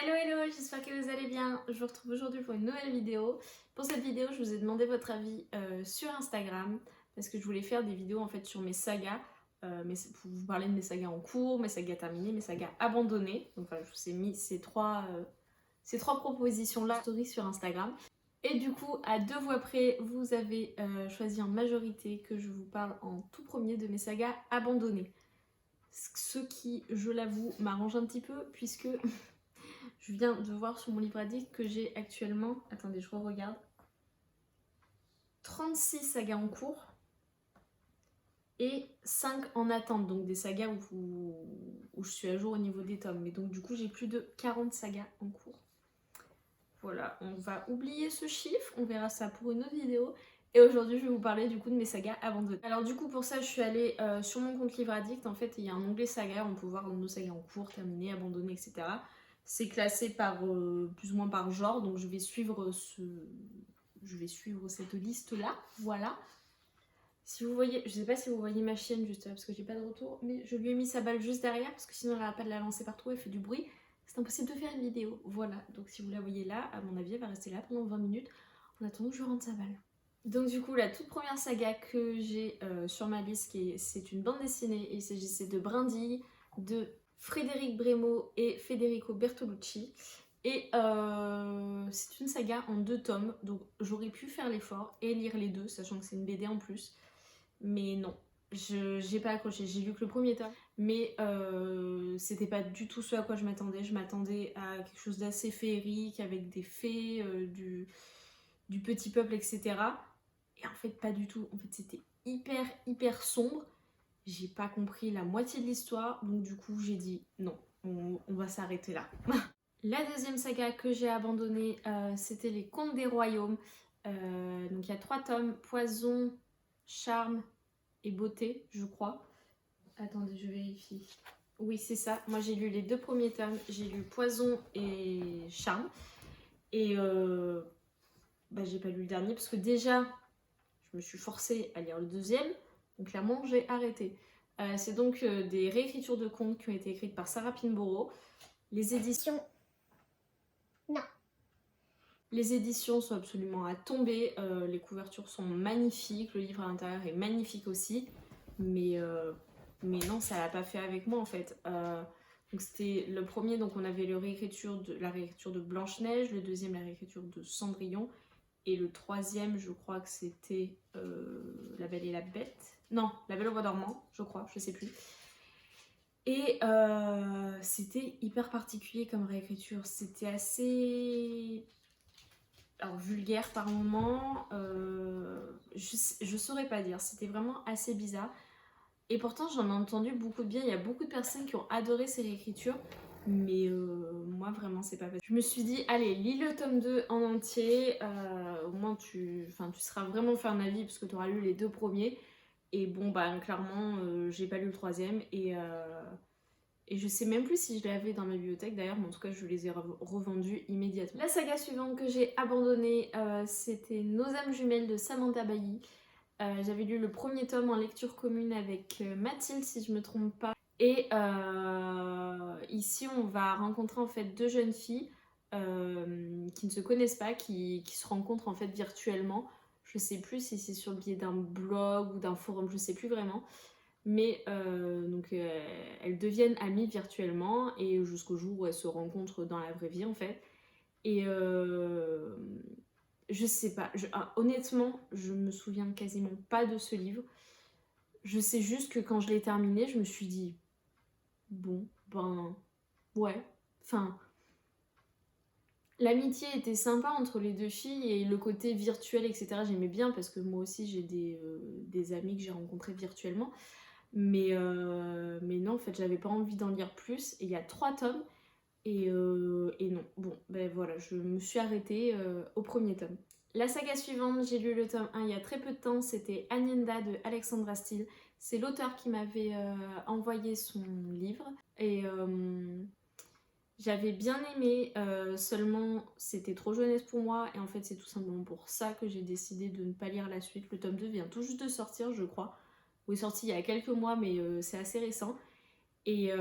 Hello hello, j'espère que vous allez bien. Je vous retrouve aujourd'hui pour une nouvelle vidéo. Pour cette vidéo, je vous ai demandé votre avis sur Instagram parce que je voulais faire des vidéos en fait sur mes sagas, mais c'est pour vous parler de mes sagas en cours, mes sagas terminées, mes sagas abandonnées. Donc voilà, je vous ai mis ces trois propositions-là en story sur Instagram. Et du coup, à deux voix près, vous avez choisi en majorité que je vous parle en tout premier de mes sagas abandonnées. Ce qui, je l'avoue, m'arrange un petit peu puisque je viens de voir sur mon livre addict que j'ai actuellement, attendez, je regarde, 36 sagas en cours et 5 en attente, donc des sagas où je suis à jour au niveau des tomes. Mais donc du coup, j'ai plus de 40 sagas en cours. Voilà, on va oublier ce chiffre, on verra ça pour une autre vidéo. Et aujourd'hui, je vais vous parler du coup de mes sagas abandonnées. Alors du coup, pour ça, je suis allée sur mon compte Livre Addict. En fait, il y a un onglet saga, on peut voir nos sagas en cours, terminées, abandonnées, etc. C'est classé par plus ou moins par genre, donc je vais suivre cette liste-là, voilà. Si vous voyez, je sais pas si vous voyez ma chienne juste là, parce que j'ai pas de retour, mais je lui ai mis sa balle juste derrière, parce que sinon elle n'arrête pas de la lancer partout, elle fait du bruit. C'est impossible de faire une vidéo, voilà. Donc si vous la voyez là, à mon avis, elle va rester là pendant 20 minutes, en attendant que je rentre sa balle. Donc du coup, la toute première saga que j'ai sur ma liste, c'est une bande dessinée, et il s'agissait de Brindilles, de Frédéric Bremo et Federico Bertolucci. Et c'est une saga en 2 tomes, donc j'aurais pu faire l'effort et lire les deux, sachant que c'est une BD en plus. Mais non, j'ai pas accroché, j'ai lu que le premier tome, mais c'était pas du tout ce à quoi je m'attendais. Je m'attendais à quelque chose d'assez féerique, avec des fées, du petit peuple, etc. Et en fait, pas du tout. En fait, c'était hyper sombre. J'ai pas compris la moitié de l'histoire, donc du coup, j'ai dit non, on va s'arrêter là. La deuxième saga que j'ai abandonnée, c'était les Contes des Royaumes. Donc il y a 3 tomes, Poison, Charme et Beauté, je crois. Attendez, je vérifie. Oui, c'est ça. Moi, j'ai lu les 2 premiers tomes. J'ai lu Poison et Charme. Et j'ai pas lu le dernier parce que déjà, je me suis forcée à lire le deuxième. Donc clairement, j'ai arrêté. C'est donc des réécritures de contes qui ont été écrites par Sarah Pinborough. Les éditions... Non. Les éditions sont absolument à tomber, les couvertures sont magnifiques, le livre à l'intérieur est magnifique aussi, mais non, ça l'a pas fait avec moi en fait. Donc c'était le premier, donc on avait la réécriture de Blanche-Neige, le deuxième la réécriture de Cendrillon, et le troisième je crois que c'était La Belle et la Bête. Non, La Belle au Bois dormant, je crois, je sais plus. Et c'était hyper particulier comme réécriture, c'était assez... Alors vulgaire par moment, je saurais pas dire, c'était vraiment assez bizarre. Et pourtant j'en ai entendu beaucoup de bien, il y a beaucoup de personnes qui ont adoré ces réécritures, mais moi vraiment c'est pas possible. Je me suis dit allez, lis le tome 2 en entier, au moins tu seras vraiment fait un avis parce que tu auras lu les 2 premiers. Et bon bah clairement j'ai pas lu le troisième et je sais même plus si je l'avais dans ma bibliothèque d'ailleurs, mais en tout cas je les ai revendus immédiatement. La saga suivante que j'ai abandonnée, c'était Nos âmes jumelles de Samantha Bailly. J'avais lu le premier tome en lecture commune avec Mathilde si je me trompe pas. Et ici on va rencontrer en fait 2 jeunes filles qui ne se connaissent pas, qui se rencontrent en fait virtuellement. Je sais plus si c'est sur le biais d'un blog ou d'un forum, je sais plus vraiment. Mais donc elles deviennent amies virtuellement et jusqu'au jour où elles se rencontrent dans la vraie vie en fait. Et je sais pas, honnêtement je me souviens quasiment pas de ce livre. Je sais juste que quand je l'ai terminé je me suis dit bon ben ouais, enfin l'amitié était sympa entre les 2 filles et le côté virtuel etc j'aimais bien parce que moi aussi j'ai des amis que j'ai rencontrés virtuellement. Mais non, en fait, j'avais pas envie d'en lire plus. Et il y a 3 tomes. Et non. Bon, ben voilà, je me suis arrêtée au premier tome. La saga suivante, j'ai lu le tome 1 il y a très peu de temps. C'était Agnenda de Alexandra Steele. C'est l'auteur qui m'avait envoyé son livre. Et j'avais bien aimé, seulement c'était trop jeunesse pour moi. Et en fait, c'est tout simplement pour ça que j'ai décidé de ne pas lire la suite. Le tome 2 vient tout juste de sortir, je crois. Oui, sorti il y a quelques mois, mais c'est assez récent. Et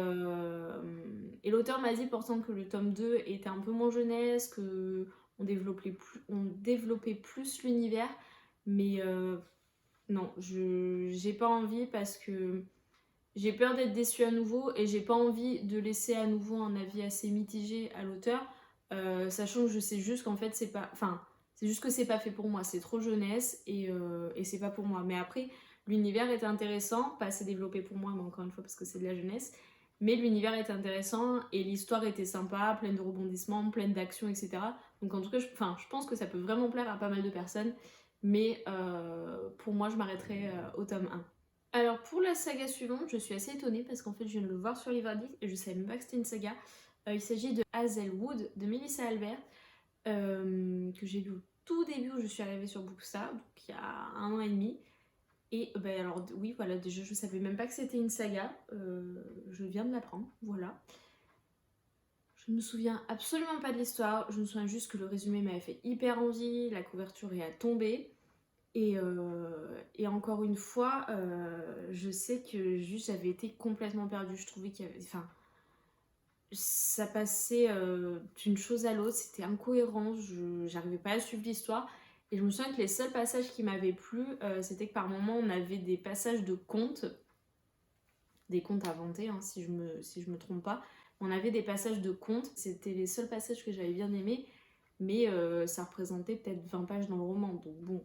l'auteur m'a dit pourtant que le tome 2 était un peu moins jeunesse, que on développait plus l'univers, mais non, j'ai pas envie parce que j'ai peur d'être déçue à nouveau et j'ai pas envie de laisser à nouveau un avis assez mitigé à l'auteur, sachant que je sais juste qu'en fait c'est pas... Enfin, c'est juste que c'est pas fait pour moi, c'est trop jeunesse et c'est pas pour moi. Mais après, l'univers était intéressant, pas assez développé pour moi, mais encore une fois parce que c'est de la jeunesse. Mais l'univers était intéressant et l'histoire était sympa, pleine de rebondissements, pleine d'actions, etc. Donc en tout cas, je pense que ça peut vraiment plaire à pas mal de personnes. Mais pour moi, je m'arrêterai au tome 1. Alors pour la saga suivante, je suis assez étonnée parce qu'en fait je viens de le voir sur Livre et je savais même pas que c'était une saga. Il s'agit de Hazelwood de Melissa Albert, que j'ai lu au tout début où je suis arrivée sur Bookstar, donc il y a 1 an et demi. Et alors oui voilà, déjà je savais même pas que c'était une saga, je viens de l'apprendre, voilà. Je ne me souviens absolument pas de l'histoire, je me souviens juste que le résumé m'avait fait hyper envie, la couverture est à tomber. Et encore une fois, je sais que juste j'avais été complètement perdue. Je trouvais qu'il y avait... Enfin, ça passait d'une chose à l'autre, c'était incohérent, j'arrivais pas à suivre l'histoire. Et je me souviens que les seuls passages qui m'avaient plu, c'était que par moments on avait des passages de contes, des contes inventés, hein, si je me trompe pas. On avait des passages de contes, c'était les seuls passages que j'avais bien aimés, mais ça représentait peut-être 20 pages dans le roman, donc bon...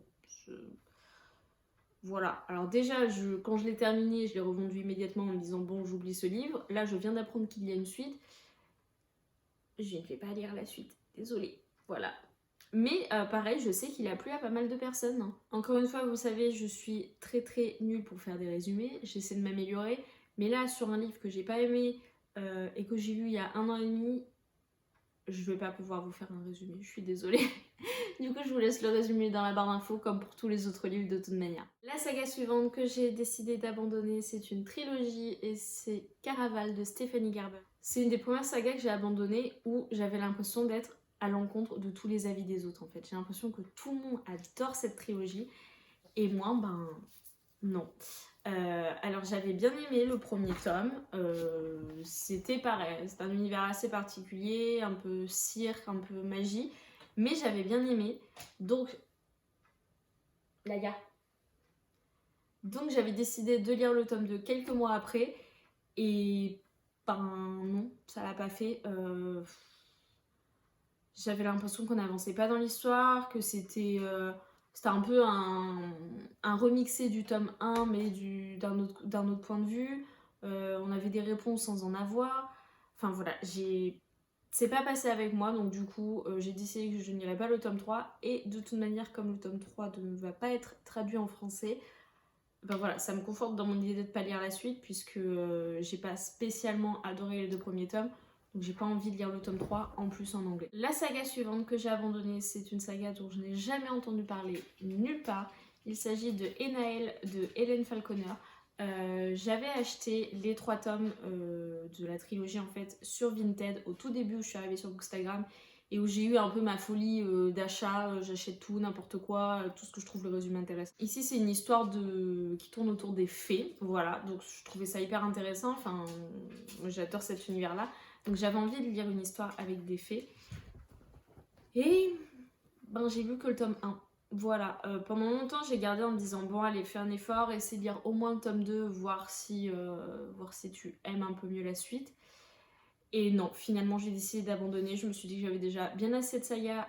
Voilà, alors déjà, quand je l'ai terminé, je l'ai revendu immédiatement en me disant bon, j'oublie ce livre. Là, je viens d'apprendre qu'il y a une suite. Je ne vais pas lire la suite, désolée. Voilà. Mais pareil, je sais qu'il a plu à pas mal de personnes, hein. Encore une fois, vous savez, je suis très très nulle pour faire des résumés. J'essaie de m'améliorer. Mais là, sur un livre que j'ai pas aimé et que j'ai lu il y a 1 an et demi, je vais pas pouvoir vous faire un résumé. Je suis désolée. Du coup, je vous laisse le résumé dans la barre d'infos, comme pour tous les autres livres de toute manière. La saga suivante que j'ai décidé d'abandonner, c'est une trilogie et c'est Caraval de Stephanie Garber. C'est une des premières sagas que j'ai abandonnées où j'avais l'impression d'être à l'encontre de tous les avis des autres en fait. J'ai l'impression que tout le monde adore cette trilogie et moi, ben non. Alors j'avais bien aimé le premier tome, c'était pareil, c'est un univers assez particulier, un peu cirque, un peu magie, mais j'avais bien aimé, donc donc j'avais décidé de lire le tome 2 quelques mois après, et ben non, ça l'a pas fait. J'avais l'impression qu'on n'avançait pas dans l'histoire, que c'était un peu un remixé du tome 1, mais d'un autre point de vue. On avait des réponses sans en avoir. Enfin voilà, c'est pas passé avec moi, donc du coup, j'ai décidé que je n'irais pas le tome 3. Et de toute manière, comme le tome 3 ne va pas être traduit en français, ben voilà, ça me conforte dans mon idée de ne pas lire la suite, puisque j'ai pas spécialement adoré les 2 premiers tomes. Donc j'ai pas envie de lire le tome 3 en plus en anglais. La saga suivante que j'ai abandonnée, c'est une saga dont je n'ai jamais entendu parler nulle part. Il s'agit de Enaël de Hélène Falconer. J'avais acheté les 3 tomes de la trilogie en fait sur Vinted au tout début où je suis arrivée sur Bookstagram et où j'ai eu un peu ma folie d'achat, j'achète tout, n'importe quoi, tout ce que je trouve le résumé intéressant. Ici c'est une histoire qui tourne autour des fées, voilà, donc je trouvais ça hyper intéressant, enfin j'adore cet univers là. Donc j'avais envie de lire une histoire avec des fées. Et ben j'ai lu que le tome 1. Voilà, pendant longtemps j'ai gardé en me disant bon allez fais un effort, essaie de lire au moins le tome 2, voir si tu aimes un peu mieux la suite. Et non, finalement j'ai décidé d'abandonner, je me suis dit que j'avais déjà bien assez de sagas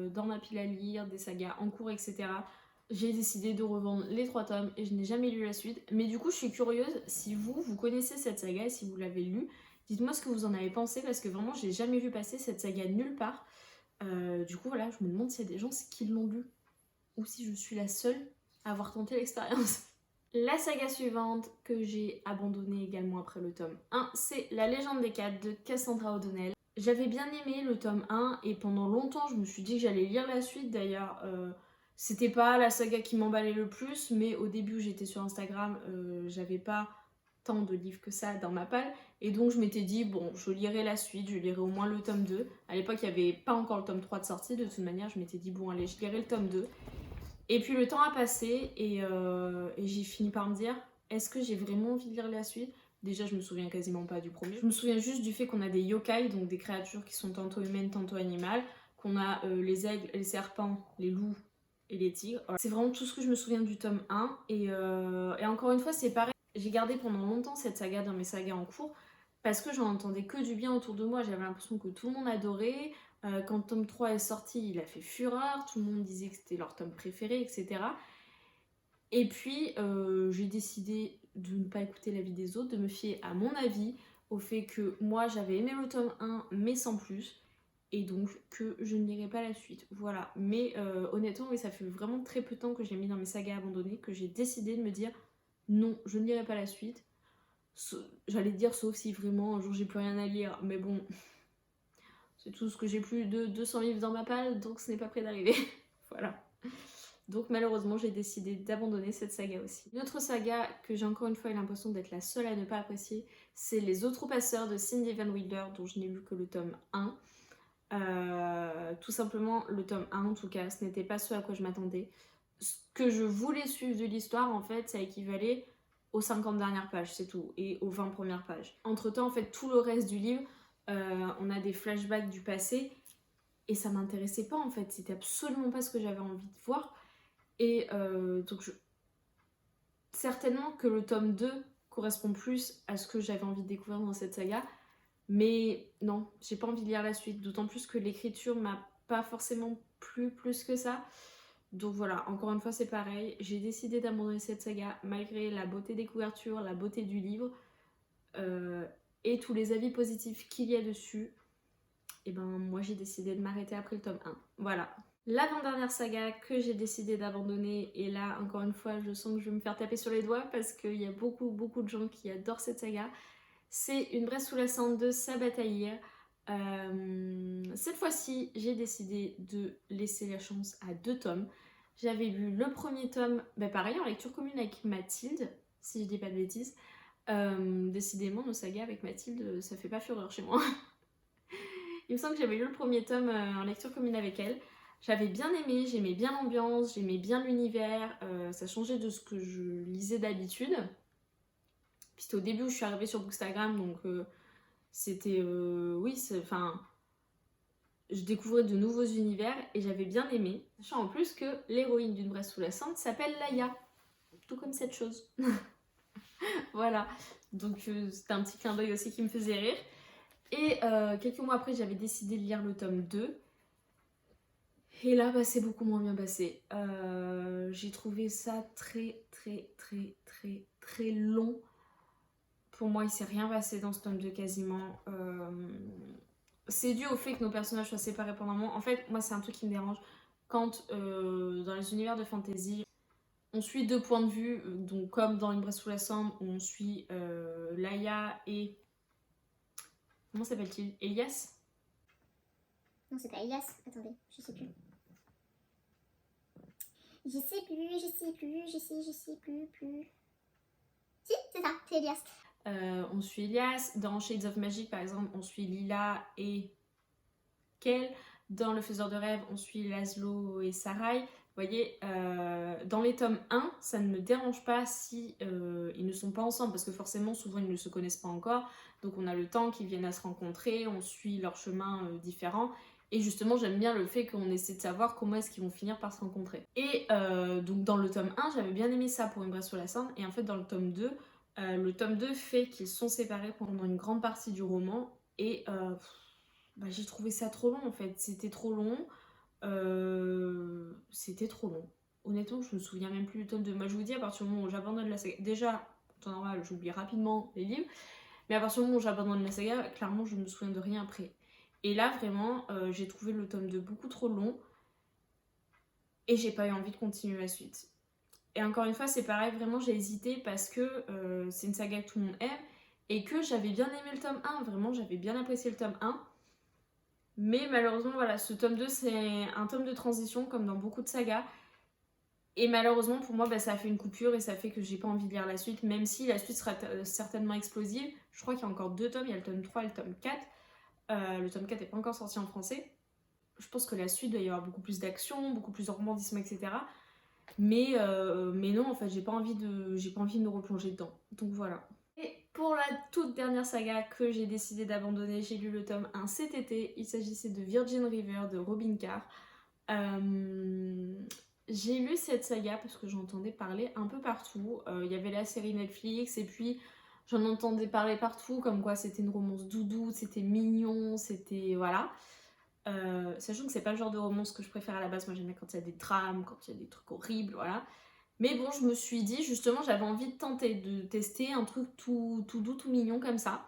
dans ma pile à lire, des sagas en cours, etc. J'ai décidé de revendre les 3 tomes et je n'ai jamais lu la suite. Mais du coup je suis curieuse, si vous connaissez cette saga et si vous l'avez lue, dites-moi ce que vous en avez pensé parce que vraiment j'ai jamais vu passer cette saga nulle part. Du coup voilà, je me demande s'il y a des gens qui l'ont lu ou si je suis la seule à avoir tenté l'expérience. La saga suivante que j'ai abandonnée également après le tome 1, c'est La Légende des 4 de Cassandra O'Donnell. J'avais bien aimé le tome 1 et pendant longtemps je me suis dit que j'allais lire la suite. D'ailleurs, c'était pas la saga qui m'emballait le plus, mais au début où j'étais sur Instagram, j'avais pas tant de livres que ça dans ma palle. Et donc je m'étais dit, bon, je lirai la suite, je lirai au moins le tome 2. À l'époque, il n'y avait pas encore le tome 3 de sortie, de toute manière, je m'étais dit, bon, allez, je lirai le tome 2. Et puis le temps a passé et j'ai fini par me dire, est-ce que j'ai vraiment envie de lire la suite? Déjà, je me souviens quasiment pas du premier. Je me souviens juste du fait qu'on a des yokai, donc des créatures qui sont tantôt humaines, tantôt animales, qu'on a les aigles, les serpents, les loups et les tigres. Voilà. C'est vraiment tout ce que je me souviens du tome 1. Et encore une fois, c'est pareil. J'ai gardé pendant longtemps cette saga dans mes sagas en cours parce que j'en entendais que du bien autour de moi. J'avais l'impression que tout le monde adorait. Quand le tome 3 est sorti, il a fait fureur. Tout le monde disait que c'était leur tome préféré, etc. Et puis, j'ai décidé de ne pas écouter l'avis des autres, de me fier à mon avis, au fait que moi j'avais aimé le tome 1 mais sans plus, et donc que je ne lirai pas la suite. Voilà, mais honnêtement, oui, ça fait vraiment très peu de temps que je l'ai mis dans mes sagas abandonnées, que j'ai décidé de me dire non, je ne lirai pas la suite. J'allais dire sauf si vraiment un jour j'ai plus rien à lire, mais bon, c'est tout ce que j'ai plus de 200 livres dans ma palle, donc ce n'est pas près d'arriver. Voilà. Donc malheureusement j'ai décidé d'abandonner cette saga aussi. Une autre saga que j'ai encore une fois eu l'impression d'être la seule à ne pas apprécier, c'est Les Outrepasseurs de Cindy Van Wilder, dont je n'ai lu que le tome 1. Tout simplement le tome 1 en tout cas, ce n'était pas ce à quoi je m'attendais. Ce que je voulais suivre de l'histoire en fait, ça équivalait aux 50 dernières pages, c'est tout, et aux 20 premières pages. Entre temps en fait tout le reste du livre, on a des flashbacks du passé, et ça m'intéressait pas en fait, c'était absolument pas ce que j'avais envie de voir. Et donc certainement que le tome 2 correspond plus à ce que j'avais envie de découvrir dans cette saga, mais non, j'ai pas envie de lire la suite, d'autant plus que l'écriture m'a pas forcément plu plus que ça. Donc voilà, encore une fois c'est pareil, j'ai décidé d'abandonner cette saga malgré la beauté des couvertures, la beauté du livre et tous les avis positifs qu'il y a dessus. Et ben moi j'ai décidé de m'arrêter après le tome 1. Voilà. L'avant-dernière saga que j'ai décidé d'abandonner, et là encore une fois je sens que je vais me faire taper sur les doigts parce qu'il y a beaucoup de gens qui adorent cette saga, c'est Une Bresse sous la cendre de Sabataïr. Cette fois-ci j'ai décidé de laisser la chance à 2 tomes. J'avais lu le premier tome, pareil en lecture commune avec Mathilde, si je dis pas de bêtises. Décidément nos sagas avec Mathilde ça fait pas fureur chez moi. Il me semble que j'avais lu le premier tome en lecture commune avec elle. J'avais bien aimé, j'aimais bien l'ambiance, j'aimais bien l'univers, ça changeait de ce que je lisais d'habitude. Puis c'était au début où je suis arrivée sur Bookstagram, donc c'était... enfin... Je découvrais de nouveaux univers et j'avais bien aimé. Sachant en plus que l'héroïne d'Une Bresse sous la cendre s'appelle Laïa. Tout comme cette chose. Voilà. Donc c'était un petit clin d'œil aussi qui me faisait rire. Et quelques mois après, j'avais décidé de lire le tome 2. Et là, c'est beaucoup moins bien passé. J'ai trouvé ça très long. Pour moi, il s'est rien passé dans ce tome 2 quasiment. C'est dû au fait que nos personnages soient séparés pendant un moment. En fait, moi, c'est un truc qui me dérange. Quand, dans les univers de fantasy, on suit 2 points de vue, donc comme dans Une Bresse sous la cendre, on suit Laïa et... Comment s'appelle-t-il? Elias? Non, c'est pas Elias. Attendez, je sais plus. Je sais plus. Si, c'est ça, c'est Elias. On suit Elias. Dans Shades of Magic, par exemple, on suit Lila et Kel. Dans Le Faiseur de Rêves, on suit Laszlo et Sarai. Vous voyez, dans les tomes 1, ça ne me dérange pas si ils ne sont pas ensemble, parce que forcément, souvent, ils ne se connaissent pas encore. Donc on a le temps qu'ils viennent à se rencontrer, on suit leurs chemins différents. Et justement, j'aime bien le fait qu'on essaie de savoir comment est-ce qu'ils vont finir par se rencontrer. Et donc dans le tome 1, j'avais bien aimé ça pour Une Bresse sous la cendre. Et en fait, dans le tome 2 fait qu'ils sont séparés pendant une grande partie du roman. Et j'ai trouvé ça trop long en fait. C'était trop long. Honnêtement, je me souviens même plus du tome 2. Moi, je vous dis, à partir du moment où j'abandonne la saga... Déjà, en temps normal, j'oublie rapidement les livres. Mais à partir du moment où j'abandonne la saga, clairement, je ne me souviens de rien après. Et là, vraiment, j'ai trouvé le tome 2 beaucoup trop long. Et j'ai pas eu envie de continuer la suite. Et encore une fois, c'est pareil, vraiment, j'ai hésité parce que c'est une saga que tout le monde aime. Et que j'avais bien aimé le tome 1. Vraiment, j'avais bien apprécié le tome 1. Mais malheureusement, voilà, ce tome 2, c'est un tome de transition, comme dans beaucoup de sagas. Et malheureusement, pour moi, ça a fait une coupure et ça fait que j'ai pas envie de lire la suite, même si la suite sera certainement explosive. Je crois qu'il y a encore 2 tomes, il y a le tome 3 et le tome 4. Le tome 4 n'est pas encore sorti en français. Je pense que la suite doit y avoir beaucoup plus d'action, beaucoup plus de romantisme, etc. Mais non, en fait, j'ai pas envie de me replonger dedans. Donc voilà. Et Pour la toute dernière saga que j'ai décidé d'abandonner, j'ai lu le tome 1 cet été. Il s'agissait de Virgin River de Robin Carr. J'ai lu cette saga parce que j'entendais parler un peu partout. Il y avait la série Netflix et puis j'en entendais parler partout, comme quoi c'était une romance doudou, c'était mignon, c'était... voilà. Sachant que c'est pas le genre de romance que je préfère à la base. Moi j'aime bien quand il y a des drames, quand il y a des trucs horribles, voilà. Mais bon, je me suis dit, justement, j'avais envie de tenter, de tester un truc tout doux, tout mignon comme ça.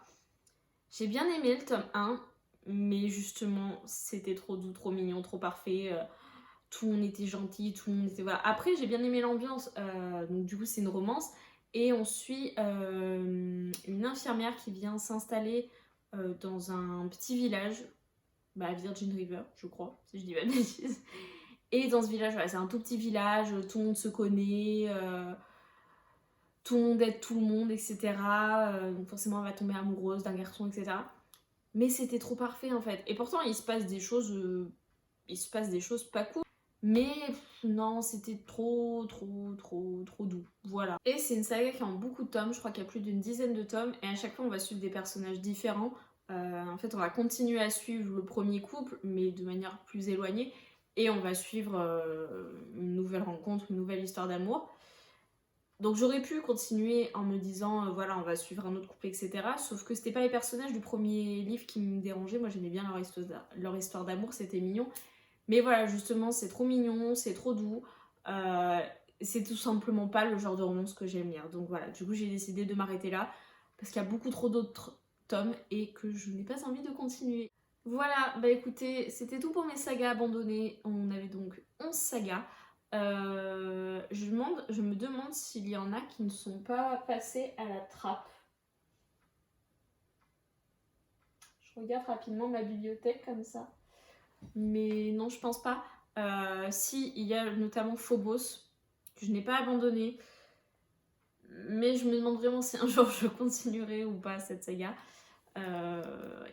J'ai bien aimé le tome 1, mais justement, c'était trop doux, trop mignon, trop parfait. Tout le monde était gentil, tout le monde était... Voilà. Après, j'ai bien aimé l'ambiance, donc du coup, c'est une romance. Et on suit une infirmière qui vient s'installer dans un petit village, Virgin River, je crois, si je dis pas de bêtises. Et dans ce village, voilà, c'est un tout petit village, tout le monde se connaît, tout le monde aide tout le monde, etc. Donc forcément, elle va tomber amoureuse d'un garçon, etc. Mais c'était trop parfait en fait. Et pourtant, il se passe des choses pas cool. Mais non, c'était trop doux. Voilà. Et c'est une saga qui a beaucoup de tomes. Je crois qu'il y a plus d'une dizaine de tomes. Et à chaque fois, on va suivre des personnages différents. En fait, on va continuer à suivre le premier couple, mais de manière plus éloignée. Et on va suivre une nouvelle rencontre, une nouvelle histoire d'amour. Donc j'aurais pu continuer en me disant, voilà, on va suivre un autre couple, etc. Sauf que c'était pas les personnages du premier livre qui me dérangeaient. Moi, j'aimais bien leur histoire d'amour, c'était mignon. Mais voilà, justement, c'est trop mignon, c'est trop doux. C'est tout simplement pas le genre de romance que j'aime lire. Donc voilà, du coup, j'ai décidé de m'arrêter là. Parce qu'il y a beaucoup trop d'autres tomes et que je n'ai pas envie de continuer. Voilà, écoutez, c'était tout pour mes sagas abandonnées. On avait donc 11 sagas. Je me demande s'il y en a qui ne sont pas passés à la trappe. Je regarde rapidement ma bibliothèque comme ça. Mais non, je pense pas. Si, il y a notamment Phobos, que je n'ai pas abandonné. Mais je me demande vraiment si un jour je continuerai ou pas cette saga.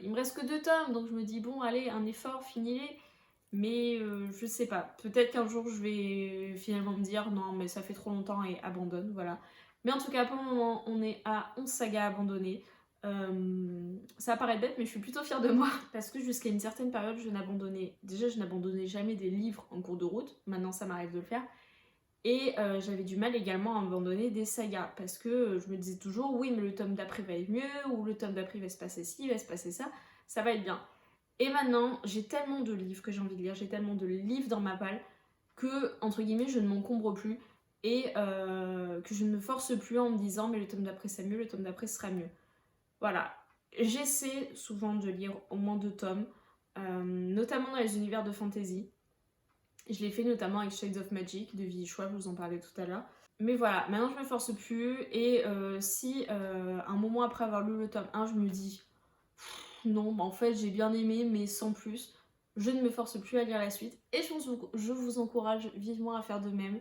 Il me reste que 2 tomes, donc je me dis bon, allez, un effort, finis-les. Mais je sais pas, peut-être qu'un jour je vais finalement me dire non, mais ça fait trop longtemps et abandonne, voilà. Mais en tout cas, pour le moment, on est à 11 sagas abandonnées. Ça va paraître bête, mais je suis plutôt fière de moi parce que jusqu'à une certaine période, je n'abandonnais jamais des livres en cours de route. Maintenant, ça m'arrive de le faire. Et j'avais du mal également à abandonner des sagas parce que je me disais toujours oui, mais le tome d'après va être mieux, ou le tome d'après va se passer ci, va se passer ça va être bien. Et maintenant, j'ai tellement de livres que j'ai envie de lire, j'ai tellement de livres dans ma palle que, entre guillemets, je ne m'encombre plus et que je ne me force plus en me disant mais le tome d'après c'est mieux, le tome d'après sera mieux. Voilà. J'essaie souvent de lire au moins 2 tomes, notamment dans les univers de fantasy. Je l'ai fait notamment avec Shades of Magic de V.E. Schwab, je vous en parlais tout à l'heure. Mais voilà, maintenant je me force plus et si un moment après avoir lu le tome 1, je me dis non, en fait j'ai bien aimé mais sans plus, je ne me force plus à lire la suite et je vous encourage vivement à faire de même.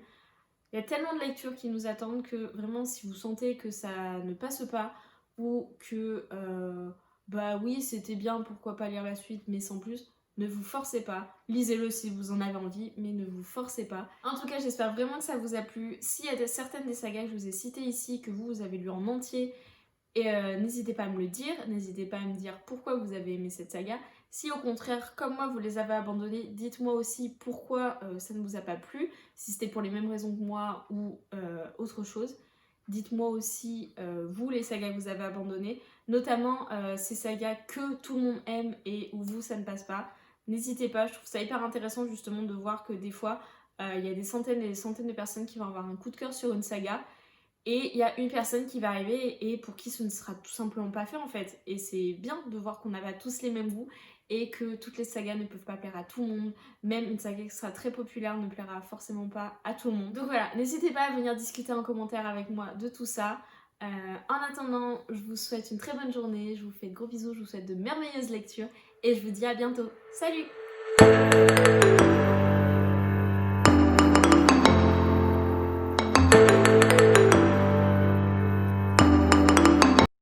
Il y a tellement de lectures qui nous attendent que vraiment si vous sentez que ça ne passe pas ou que oui c'était bien, pourquoi pas lire la suite mais sans plus, ne vous forcez pas, lisez-le si vous en avez envie, mais ne vous forcez pas. En tout cas, j'espère vraiment que ça vous a plu. S'il y a certaines des sagas que je vous ai citées ici, que vous avez lu en entier, et n'hésitez pas à me le dire, n'hésitez pas à me dire pourquoi vous avez aimé cette saga. Si au contraire, comme moi, vous les avez abandonnées, dites-moi aussi pourquoi ça ne vous a pas plu, si c'était pour les mêmes raisons que moi ou autre chose. Dites-moi aussi, vous, les sagas que vous avez abandonnées, notamment ces sagas que tout le monde aime et où vous, ça ne passe pas. N'hésitez pas, je trouve ça hyper intéressant justement de voir que des fois, il y a des centaines et des centaines de personnes qui vont avoir un coup de cœur sur une saga et il y a une personne qui va arriver et pour qui ce ne sera tout simplement pas fait en fait. Et c'est bien de voir qu'on n'a pas tous les mêmes goûts et que toutes les sagas ne peuvent pas plaire à tout le monde. Même une saga qui sera très populaire ne plaira forcément pas à tout le monde. Donc voilà, n'hésitez pas à venir discuter en commentaire avec moi de tout ça. En attendant, je vous souhaite une très bonne journée, je vous fais de gros bisous, je vous souhaite de merveilleuses lectures et je vous dis à bientôt. Salut!